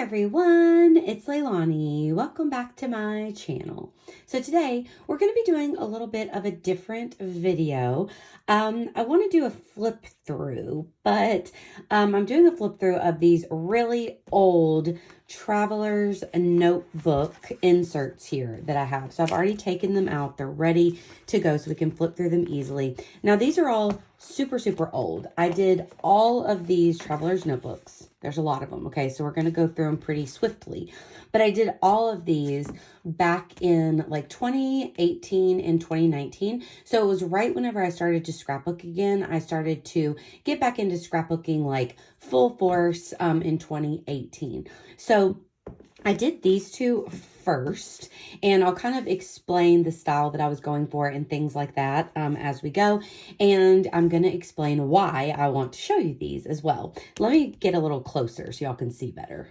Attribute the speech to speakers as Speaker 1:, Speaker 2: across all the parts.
Speaker 1: everyone, it's Leilani. Welcome back to my channel. So today we're going to be doing a little bit of a different video. I want to do a flip through, but I'm doing a flip through of these really old traveler's notebook inserts here that I have. So I've already taken them out. They're ready to go so we can flip through them easily. Now these are all super old. I did all of these traveler's notebooks. There's a lot of them. Okay, so we're going to go through them pretty swiftly. But I did all of these back in like 2018 and 2019. So it was right whenever I started to scrapbook again. I started to get back into scrapbooking like full force in 2018. So I did these two first, and I'll kind of explain the style that I was going for and things like that as we go. And I'm going to explain why I want to show you these as well. Let me get a little closer so y'all can see better.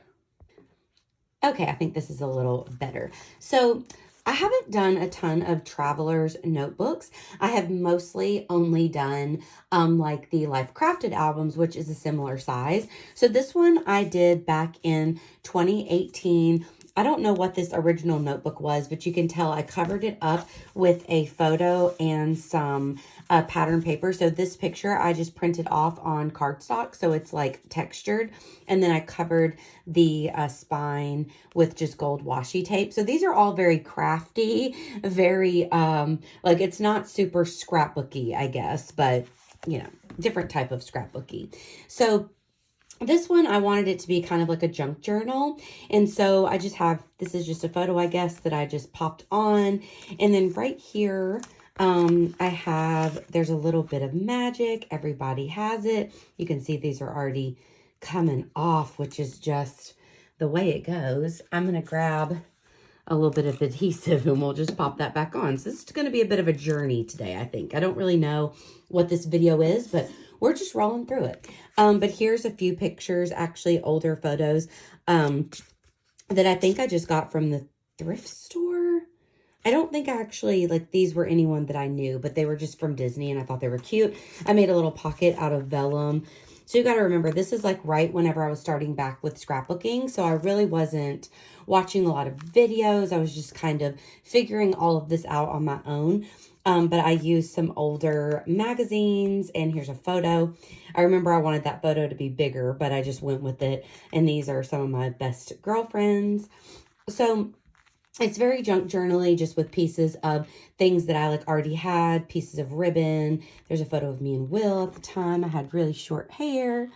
Speaker 1: Okay, I think this is a little better. So I haven't done a ton of traveler's notebooks. I have mostly only done like the Life Crafted albums, which is a similar size. So this one I did back in 2018. I don't know what this original notebook was, but you can tell I covered it up with a photo and some pattern paper. So this picture I just printed off on cardstock, so it's like textured. And then I covered the spine with just gold washi tape. So these are all very crafty, very, like it's not super scrapbooky, I guess, but you know, different type of scrapbooky. So this one, I wanted it to be kind of like a junk journal. And so I just have, this is just a photo, I guess, that I just popped on. And then right here, I have, there's a little bit of magic. Everybody has it. You can see these are already coming off, which is just the way it goes. I'm going to grab a little bit of adhesive and we'll just pop that back on. So this is going to be a bit of a journey today, I think. I don't really know what this video is, but we're just rolling through it. But here's a few pictures, actually older photos, that I think I just got from the thrift store. I don't think actually like these were anyone that I knew, but they were just from Disney and I thought they were cute. I made a little pocket out of vellum. So you got to remember, this is like right whenever I was starting back with scrapbooking. So I really wasn't watching a lot of videos. I was just kind of figuring all of this out on my own. But I used some older magazines, and here's a photo. I remember I wanted that photo to be bigger, but I just went with it. And these are some of my best girlfriends. So it's very junk journal-y, just with pieces of things that I like already had, pieces of ribbon. There's a photo of me and Will at the time. I had really short hair.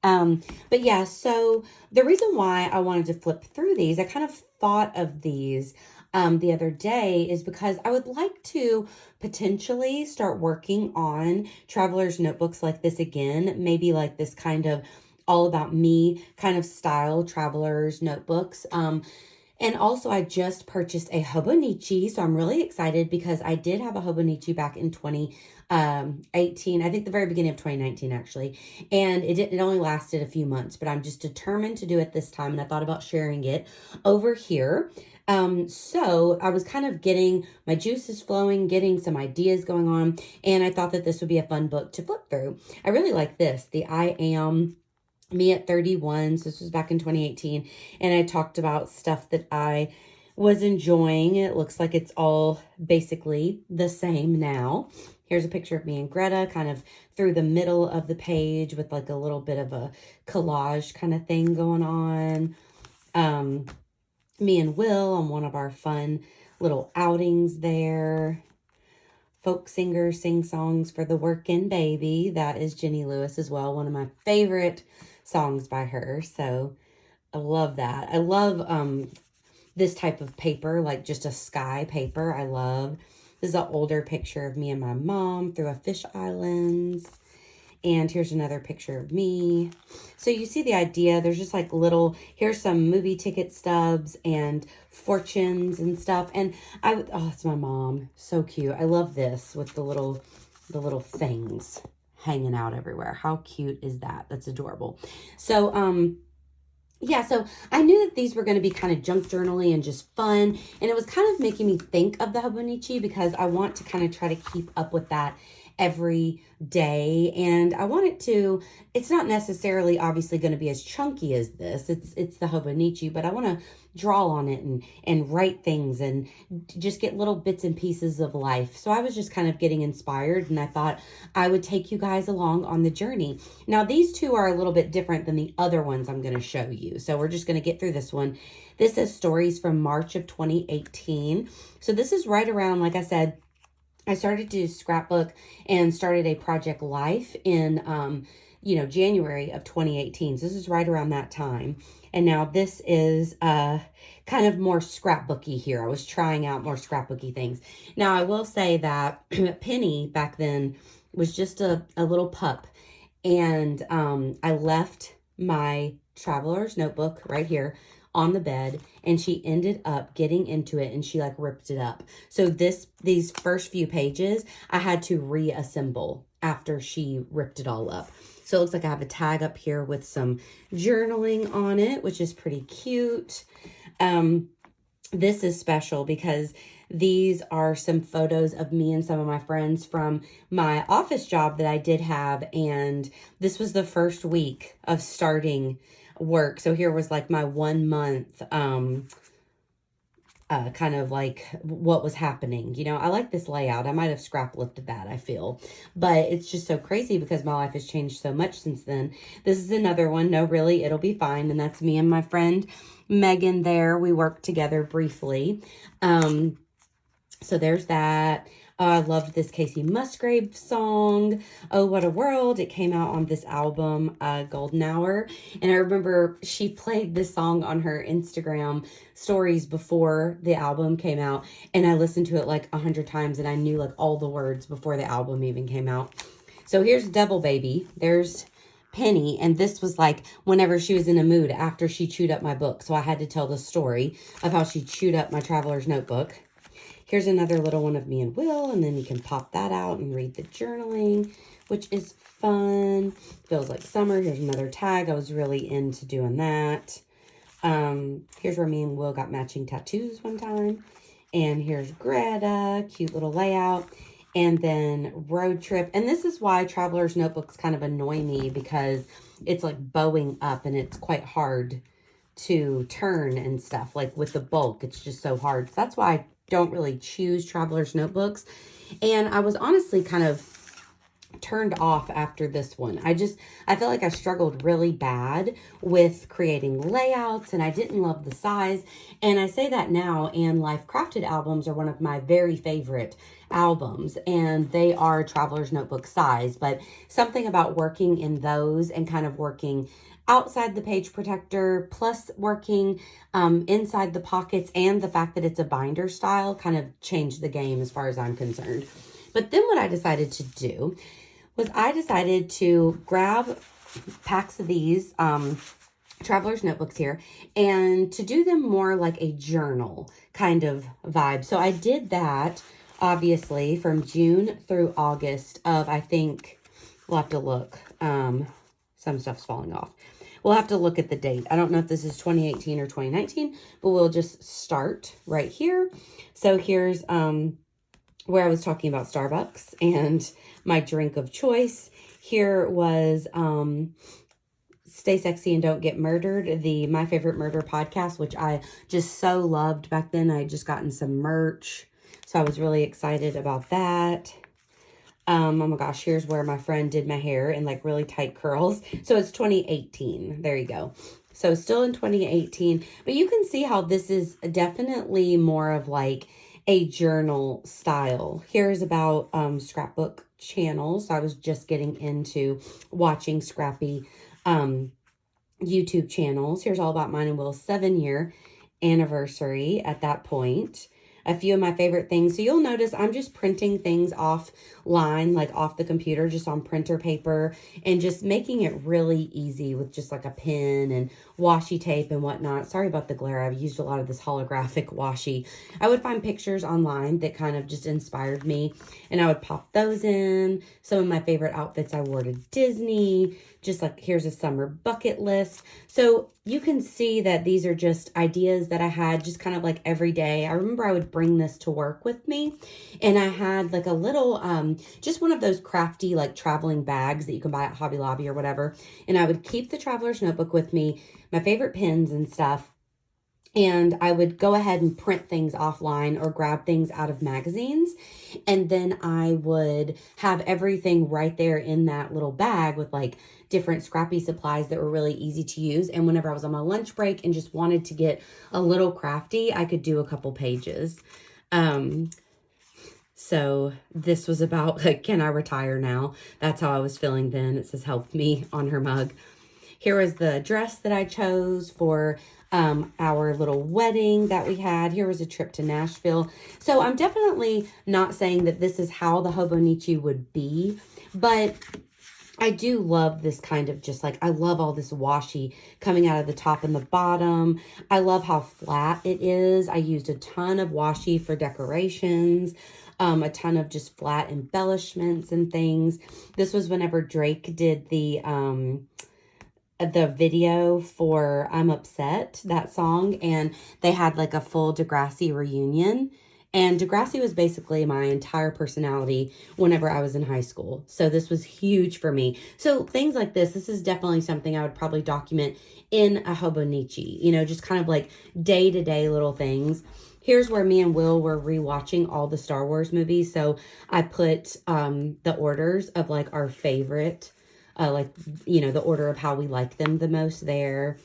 Speaker 1: But yeah, so the reason why I wanted to flip through these, I kind of thought of these the other day, is because I would like to potentially start working on traveler's notebooks like this again. Maybe like this kind of all about me kind of style traveler's notebooks. And also I just purchased a Hobonichi, so I'm really excited because I did have a Hobonichi back in 2018, I think the very beginning of 2019 actually, and it only lasted a few months, but I'm just determined to do it this time, and I thought about sharing it over here. So I was kind of getting my juices flowing, getting some ideas going on, and I thought that this would be a fun book to flip through. I really like this, the I Am Me at 31. So this was back in 2018, and I talked about stuff that I was enjoying. It looks like it's all basically the same now. Here's a picture of me and Greta kind of through the middle of the page with like a little bit of a collage kind of thing going on. Me and Will on one of our fun little outings there. Folk singer sing songs for the working baby. That is Jenny Lewis as well. One of my favorite songs by her. So I love that. I love this type of paper, like just a sky paper. I love. This is an older picture of me and my mom through a fish islands. And here's another picture of me. So you see the idea. There's just like little, here's some movie ticket stubs and fortunes and stuff. And oh, it's my mom. So cute. I love this with the little things hanging out everywhere. How cute is that? That's adorable. So, yeah, so I knew that these were going to be kind of junk journaly and just fun. And it was kind of making me think of the Hobonichi because I want to kind of try to keep up with that every day. And I want it to, it's not necessarily obviously going to be as chunky as this. It's the Hobonichi, but I want to draw on it and write things and just get little bits and pieces of life. So I was just kind of getting inspired, and I thought I would take you guys along on the journey. Now, these two are a little bit different than the other ones I'm going to show you. So we're just going to get through this one. This is stories from March of 2018. So this is right around, like I said, I started to scrapbook and started a project Life in, January of 2018. So this is right around that time. And now this is kind of more scrapbooky here. I was trying out more scrapbooky things. Now, I will say that Penny back then was just a little pup. And I left my traveler's notebook right here on the bed, and she ended up getting into it and she like ripped it up. So these first few pages I had to reassemble after she ripped it all up. So it looks like I have a tag up here with some journaling on it, which is pretty cute. This is special because these are some photos of me and some of my friends from my office job that I did have. And this was the first week of starting work. So here was like my 1 month, kind of like what was happening. You know, I like this layout. I might have scrap lifted that, I feel, but it's just so crazy because my life has changed so much since then. This is another one. No, really, it'll be fine. And that's me and my friend Megan there. We worked together briefly. So there's that. I loved this Casey Musgrave song, Oh What a World. It came out on this album, Golden Hour. And I remember she played this song on her Instagram stories before the album came out. And I listened to it like 100 times and I knew like all the words before the album even came out. So here's Devil Baby. There's Penny. And this was like whenever she was in a mood after she chewed up my book. So I had to tell the story of how she chewed up my traveler's notebook. Here's another little one of me and Will, and then you can pop that out and read the journaling, which is fun. Feels like summer. Here's another tag. I was really into doing that. Here's where me and Will got matching tattoos one time. And here's Greta, cute little layout. And then road trip. And this is why traveler's notebooks kind of annoy me because it's like bowing up and it's quite hard to turn and stuff. Like with the bulk, it's just so hard. So that's why I don't really choose traveler's notebooks. And I was honestly kind of turned off after this one. I felt like I struggled really bad with creating layouts and I didn't love the size. And I say that now, and Life Crafted albums are one of my very favorite albums, and they are traveler's notebook size, but something about working in those and kind of working outside the page protector plus working inside the pockets and the fact that it's a binder style kind of changed the game as far as I'm concerned. But then what I decided to do was I decided to grab packs of these traveler's notebooks here and to do them more like a journal kind of vibe. So I did that obviously from June through August of, I think, we'll have to look. Some stuff's falling off. We'll have to look at the date. I don't know if this is 2018 or 2019, but we'll just start right here. So here's where I was talking about Starbucks and my drink of choice. Here was Stay Sexy and Don't Get Murdered, the My Favorite Murder podcast, which I just so loved back then. I had just gotten some merch, so I was really excited about that. Oh my gosh, here's where my friend did my hair in like really tight curls. So it's 2018. There you go. So still in 2018, but you can see how this is definitely more of like a journal style. Here's about scrapbook channels. I was just getting into watching scrappy YouTube channels. Here's all about mine and Will's 7-year anniversary at that point. A few of my favorite things. So you'll notice I'm just printing things offline, like off the computer, just on printer paper, and just making it really easy with just like a pen and washi tape and whatnot. Sorry about the glare. I've used a lot of this holographic washi. I would find pictures online that kind of just inspired me, and I would pop those in. Some of my favorite outfits I wore to Disney, just like here's a summer bucket list. So you can see that these are just ideas that I had just kind of like every day. I remember I would bring this to work with me. And I had like a little, just one of those crafty, like traveling bags that you can buy at Hobby Lobby or whatever. And I would keep the traveler's notebook with me, my favorite pens and stuff. And I would go ahead and print things offline or grab things out of magazines. And then I would have everything right there in that little bag with like different scrappy supplies that were really easy to use. And whenever I was on my lunch break and just wanted to get a little crafty, I could do a couple pages. So this was about like, can I retire now? That's how I was feeling then. It says help me on her mug. Here was the dress that I chose for our little wedding that we had. Here was a trip to Nashville. So I'm definitely not saying that this is how the Hobonichi would be, but I do love this kind of just like, I love all this washi coming out of the top and the bottom. I love how flat it is. I used a ton of washi for decorations, a ton of just flat embellishments and things. This was whenever Drake did the video for I'm Upset, that song, and they had like a full Degrassi reunion. And Degrassi was basically my entire personality whenever I was in high school. So this was huge for me. So things like this is definitely something I would probably document in a Hobonichi, you know, just kind of like day-to-day little things. Here's where me and Will were rewatching all the Star Wars movies. So I put the orders of like our favorite, like, you know, the order of how we like them the most there.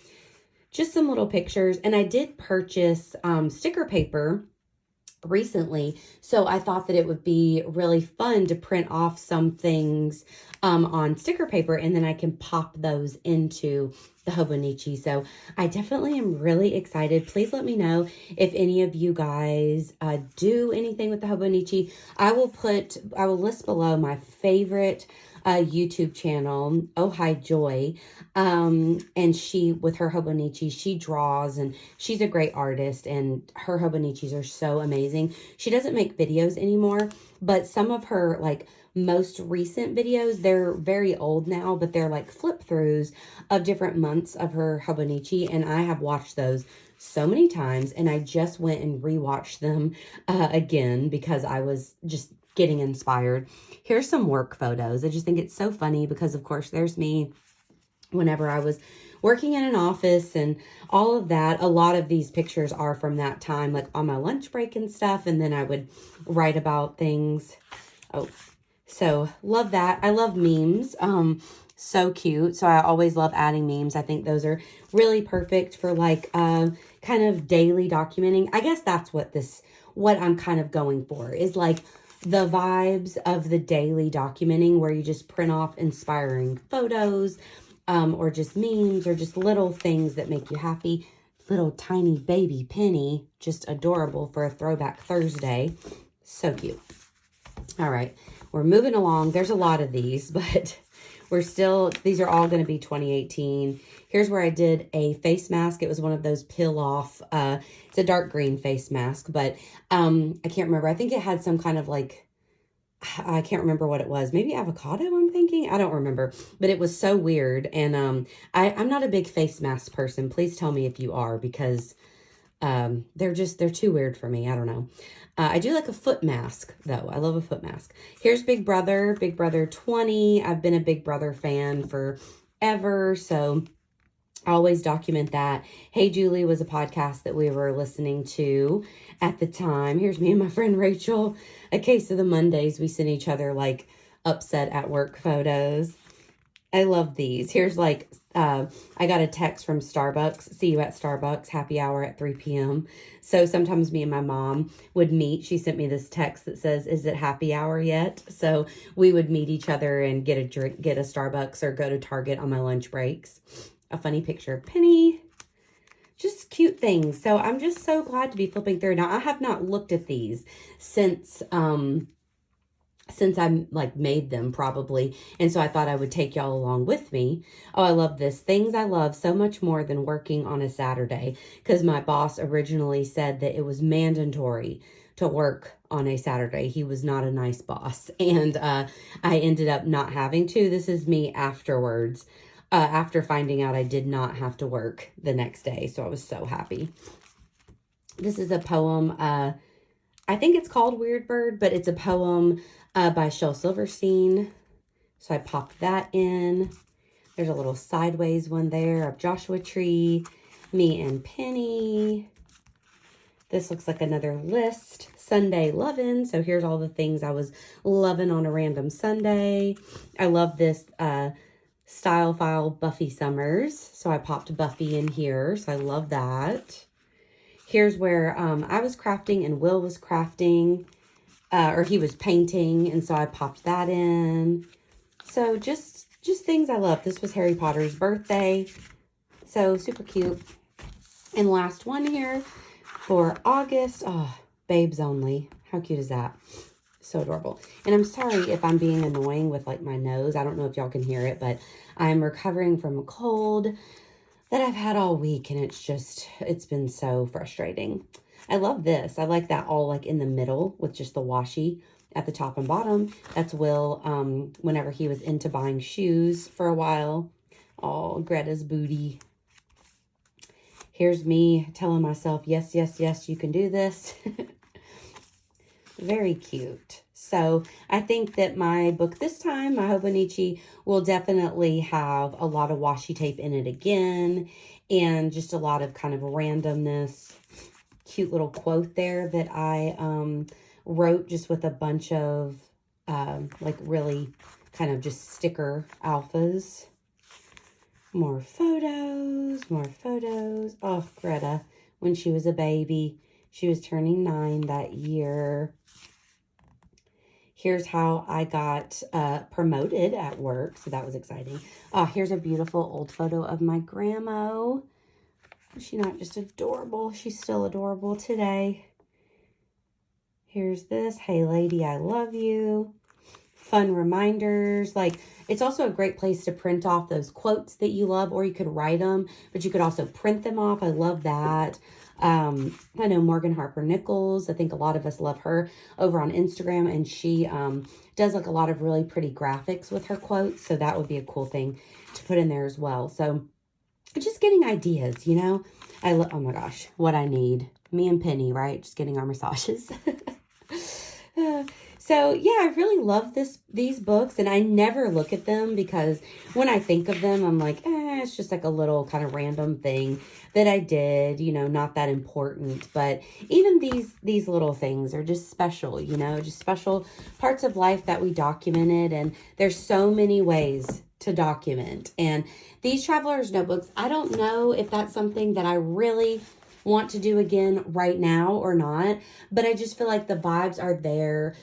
Speaker 1: Just some little pictures. And I did purchase sticker paper recently, so I thought that it would be really fun to print off some things on sticker paper, and then I can pop those into the Hobonichi. So I definitely am really excited. Please let me know if any of you guys do anything with the Hobonichi. I will list below my favorite YouTube channel, Ohhaijoy, and she, with her Hobonichi, she draws, and she's a great artist, and her Hobonichis are so amazing. She doesn't make videos anymore, but some of her like most recent videos, they're very old now, but they're like flip throughs of different months of her Hobonichi, and I have watched those so many times, and I just went and rewatched them again because I was just getting inspired. Here's some work photos. I just think it's so funny because, of course, there's me whenever I was working in an office and all of that. A lot of these pictures are from that time, like on my lunch break and stuff, and then I would write about things. Oh, so love that. I love memes. So cute. So I always love adding memes. I think those are really perfect for like kind of daily documenting. I guess that's what I'm kind of going for, is like the vibes of the daily documenting where you just print off inspiring photos, or just memes, or just little things that make you happy. Little tiny baby Penny, just adorable for a throwback Thursday. So cute. All right, we're moving along. There's a lot of these, but these are all going to be 2018. Here's where I did a face mask. It was one of those peel off, it's a dark green face mask, but I can't remember. I think it had some kind of like, I can't remember what it was. Maybe avocado, I'm thinking. I don't remember, but it was so weird. And I'm not a big face mask person. Please tell me if you are, because they're too weird for me. I don't know. I do like a foot mask, though. I love a foot mask. Here's Big Brother 20. I've been a Big Brother fan forever, so I always document that. Hey Julie was a podcast that we were listening to at the time. Here's me and my friend Rachel. A case of the Mondays. We send each other like upset at work photos. I love these. Here's like, I got a text from Starbucks. See you at Starbucks, happy hour at 3 p.m. So sometimes me and my mom would meet. She sent me this text that says, is it happy hour yet? So we would meet each other and get a drink, get a Starbucks, or go to Target on my lunch breaks. A funny picture of Penny. Just cute things. So I'm just so glad to be flipping through. Now, I have not looked at these since I like made them probably. And so I thought I would take y'all along with me. Oh, I love this. Things I love so much more than working on a Saturday, because my boss originally said that it was mandatory to work on a Saturday. He was not a nice boss. And I ended up not having to. This is me afterwards. After finding out I did not have to work the next day. So I was so happy. This is a poem I think it's called Weird Bird, but it's a poem by Shel Silverstein. So I popped that in. There's a little sideways one there of Joshua Tree, me and Penny. This looks like another list. Sunday lovin'. So here's all the things I was loving on a random Sunday. I love this style file Buffy Summers. So I popped Buffy in here. So I love that. Here's where I was crafting and Will was crafting. Or he was painting. And so I popped that in. So just things I love. This was Harry Potter's birthday. So super cute. And last one here for August. Oh, babes only. How cute is that? So adorable. And I'm sorry if I'm being annoying with like my nose. I don't know if y'all can hear it, but I'm recovering from a cold that I've had all week. And it's been so frustrating. I love this. I like that all like in the middle with just the washi at the top and bottom. That's Will, whenever he was into buying shoes for a while. Oh, Greta's booty. Here's me telling myself, yes, yes, yes, you can do this. Very cute. So I think that my book this time, my Hobonichi, will definitely have a lot of washi tape in it again. And just a lot of kind of randomness. Cute little quote there that I wrote just with a bunch of like really kind of just sticker alphas. More photos, more photos. Oh, Greta, when she was a baby, she was turning 9 that year. Here's how I got promoted at work, so that was exciting. Oh, here's a beautiful old photo of my grandma. Is she not just adorable? She's still adorable today. Here's this. Hey, lady, I love you. Fun reminders. Like, it's also a great place to print off those quotes that you love, or you could write them, but you could also print them off. I love that. I know Morgan Harper Nichols. I think a lot of us love her over on Instagram, and she does like a lot of really pretty graphics with her quotes. So that would be a cool thing to put in there as well. So just getting ideas, you know. Oh my gosh, what I need. Me and Penny, right? Just getting our massages. So yeah, I really love these books, and I never look at them because when I think of them, I'm like, it's just like a little kind of random thing that I did, you know, not that important. But even these little things are just special, you know, just special parts of life that we documented. And there's so many ways to document. And these Traveler's Notebooks, I don't know if that's something that I really want to do again right now or not, but I just feel like the vibes are there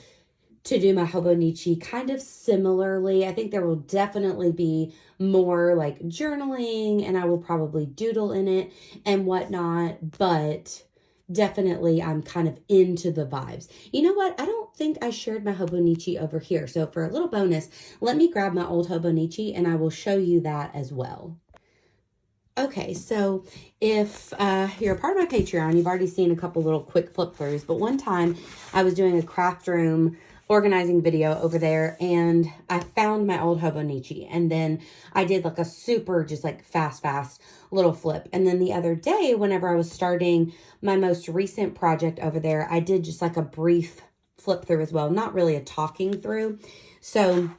Speaker 1: to do my Hobonichi kind of similarly. I think there will definitely be more like journaling, and I will probably doodle in it and whatnot, but definitely I'm kind of into the vibes. You know what? I don't think I shared my Hobonichi over here. So for a little bonus, let me grab my old Hobonichi and I will show you that as well. Okay, so if you're a part of my Patreon, you've already seen a couple little quick flip throughs, but one time I was doing a craft room organizing video over there, and I found my old Hobonichi, and then I did like a super just like fast little flip. And then the other day, whenever I was starting my most recent project over there, I did just like a brief flip through as well, not really a talking through. So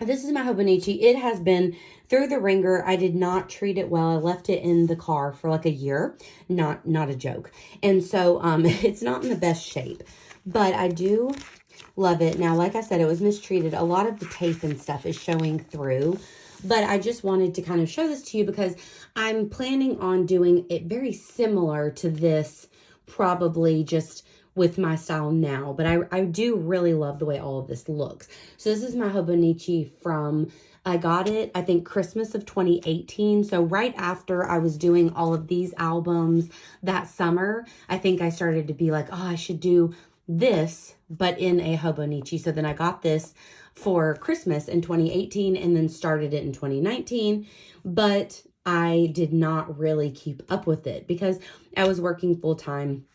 Speaker 1: this is my Hobonichi. It has been through the ringer. I did not treat it well. I left it in the car for like a year. Not a joke. And so it's not in the best shape, but I do love it. Now, like I said, it was mistreated. A lot of the tape and stuff is showing through, but I just wanted to kind of show this to you because I'm planning on doing it very similar to this, probably just with my style now, but I do really love the way all of this looks. So this is my Hobonichi from, I got it, I think Christmas of 2018. So right after I was doing all of these albums that summer, I think I started to be like, oh, I should do this, but in a Hobonichi. So then I got this for Christmas in 2018 and then started it in 2019, but I did not really keep up with it because I was working full time.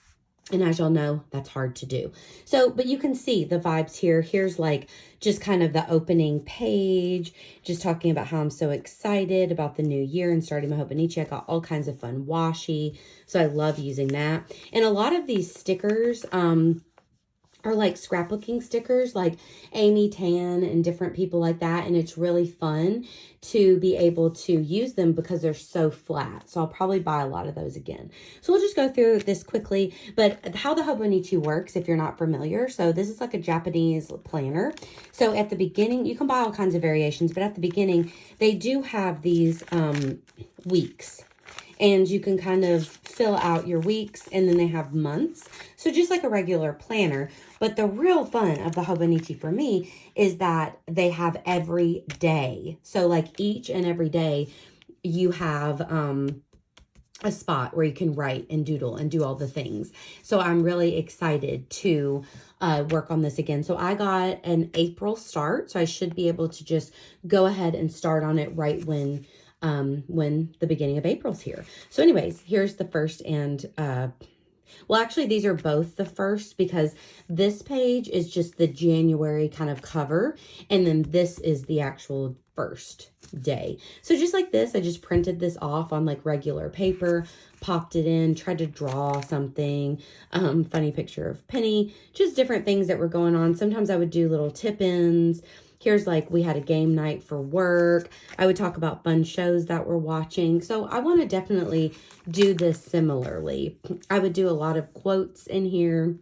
Speaker 1: And as y'all know, that's hard to do. So, but you can see the vibes here. Here's like just kind of the opening page, just talking about how I'm so excited about the new year and starting my Hobonichi. I got all kinds of fun washi. So I love using that. And a lot of these stickers, are like scrapbooking stickers, like Amy Tan and different people like that. And it's really fun to be able to use them because they're so flat. So I'll probably buy a lot of those again. So we'll just go through this quickly. But how the Hobonichi works, if you're not familiar. So this is like a Japanese planner. So at the beginning, you can buy all kinds of variations, but at the beginning, they do have these weeks. And you can kind of fill out your weeks, and then they have months. So just like a regular planner. But the real fun of the Hobonichi for me is that they have every day. So like each and every day you have a spot where you can write and doodle and do all the things. So I'm really excited to work on this again. So I got an April start. So I should be able to just go ahead and start on it right when the beginning of April's here. So anyways, here's the first and, well, actually these are both the first because this page is just the January kind of cover. And then this is the actual first day. So just like this, I just printed this off on like regular paper, popped it in, tried to draw something, funny picture of Penny, just different things that were going on. Sometimes I would do little tip-ins. Here's like we had a game night for work. I would talk about fun shows that we're watching. So I want to definitely do this similarly. I would do a lot of quotes in here,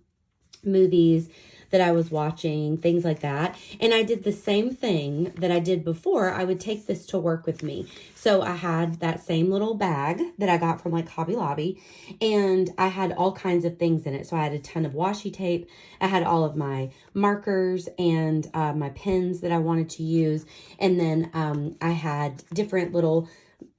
Speaker 1: movies that I was watching, things like that. And I did the same thing that I did before. I would take this to work with me. So I had that same little bag that I got from like Hobby Lobby, and I had all kinds of things in it. So I had a ton of washi tape. I had all of my markers and my pens that I wanted to use. And then I had different little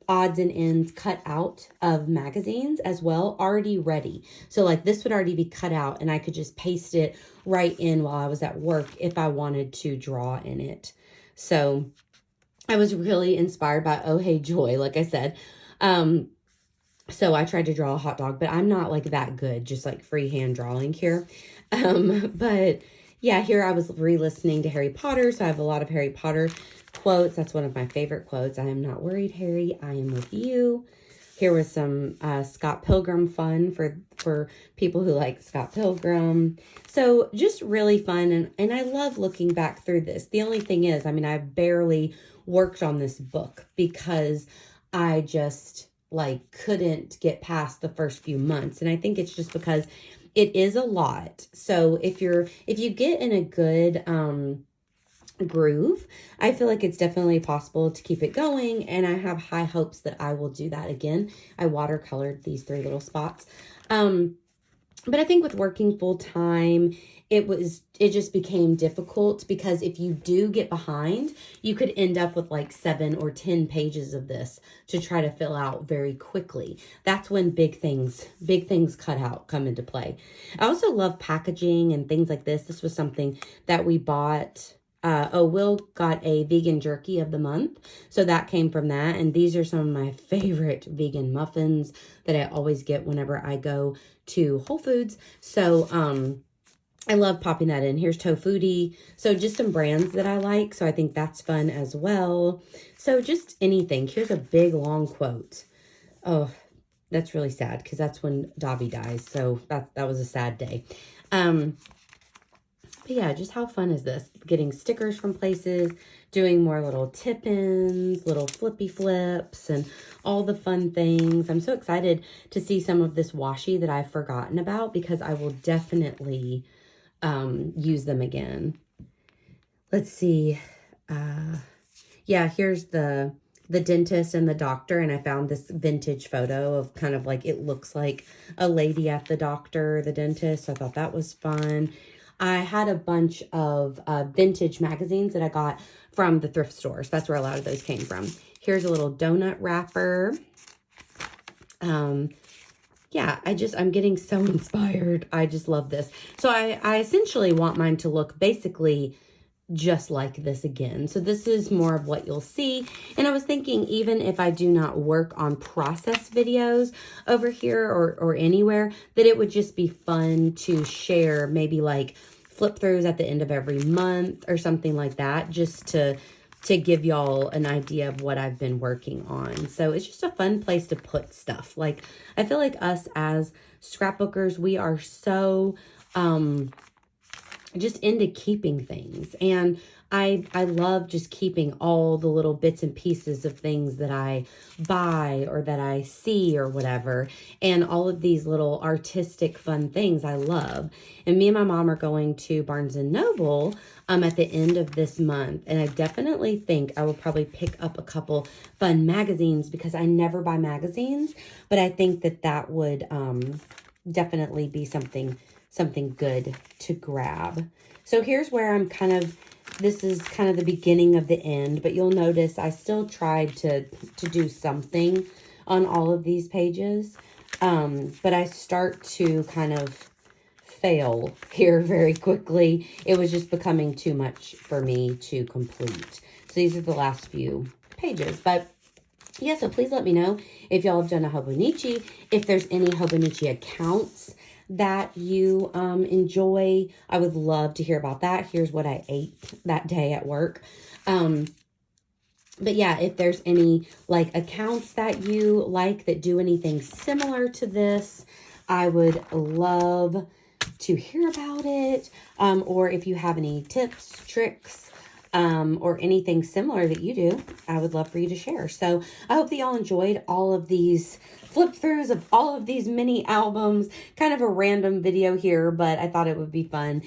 Speaker 1: odds and ends cut out of magazines as well, already ready. So like this would already be cut out and I could just paste it right in while I was at work if I wanted to draw in it. So I was really inspired by Ohhaijoy, like I said. So I tried to draw a hot dog, but I'm not like that good, just like freehand drawing here. But yeah, here I was re-listening to Harry Potter. So I have a lot of Harry Potter quotes. That's one of my favorite quotes. I am not worried, Harry. I am with you. Here was some Scott Pilgrim fun for people who like Scott Pilgrim. So just really fun. And I love looking back through this. The only thing is, I mean, I barely worked on this book because I just like couldn't get past the first few months. And I think it's just because it is a lot. So if you get in a good groove, I feel like it's definitely possible to keep it going, and I have high hopes that I will do that again. I watercolored these 3 little spots. But I think with working full time, it just became difficult because if you do get behind, you could end up with like 7 or 10 pages of this to try to fill out very quickly. That's when big things cut out come into play. I also love packaging and things like this. This was something that we bought. Will got a vegan jerky of the month. So that came from that. And these are some of my favorite vegan muffins that I always get whenever I go to Whole Foods. So, I love popping that in. Here's Tofuti. So just some brands that I like. So I think that's fun as well. So just anything. Here's a big long quote. Oh, that's really sad because that's when Dobby dies. So that was a sad day. But yeah, just how fun is this? Getting stickers from places, doing more little tip-ins, little flippy flips, and all the fun things. I'm so excited to see some of this washi that I've forgotten about because I will definitely use them again. Let's see. Yeah, here's the dentist and the doctor, and I found this vintage photo of kind of like, it looks like a lady at the doctor, the dentist. So I thought that was fun. I had a bunch of vintage magazines that I got from the thrift stores. That's where a lot of those came from. Here's a little donut wrapper. Yeah, I'm getting so inspired. I just love this. So I essentially want mine to look basically just like this again. So this is more of what you'll see. And I was thinking, even if I do not work on process videos over here or anywhere, that it would just be fun to share maybe like flip throughs at the end of every month or something like that, just to give y'all an idea of what I've been working on. So it's just a fun place to put stuff. Like, I feel like us as scrapbookers, we are so, just into keeping things. And I love just keeping all the little bits and pieces of things that I buy or that I see or whatever. And all of these little artistic fun things I love. And me and my mom are going to Barnes and Noble at the end of this month. And I definitely think I will probably pick up a couple fun magazines because I never buy magazines. But I think that that would definitely be something good to grab. So here's where I'm this is kind of the beginning of the end, but you'll notice I still tried to do something on all of these pages. But I start to kind of fail here very quickly. It was just becoming too much for me to complete. So these are the last few pages, but yeah, so please let me know if y'all have done a Hobonichi, if there's any Hobonichi accounts that you enjoy. I would love to hear about that. Here's what I ate that day at work. But yeah, if there's any like accounts that you like that do anything similar to this, I would love to hear about it. Or if you have any tips, tricks, or anything similar that you do, I would love for you to share. So I hope that y'all enjoyed all of these flip throughs of all of these mini albums. Kind of a random video here, but I thought it would be fun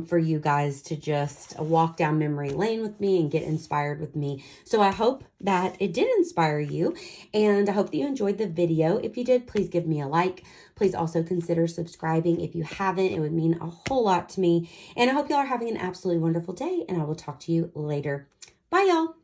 Speaker 1: for you guys to just walk down memory lane with me and get inspired with me. So I hope that it did inspire you, and I hope that you enjoyed the video. If you did, please give me a like. Please also consider subscribing if you haven't. It would mean a whole lot to me. And I hope y'all are having an absolutely wonderful day, and I will talk to you later. Bye, y'all.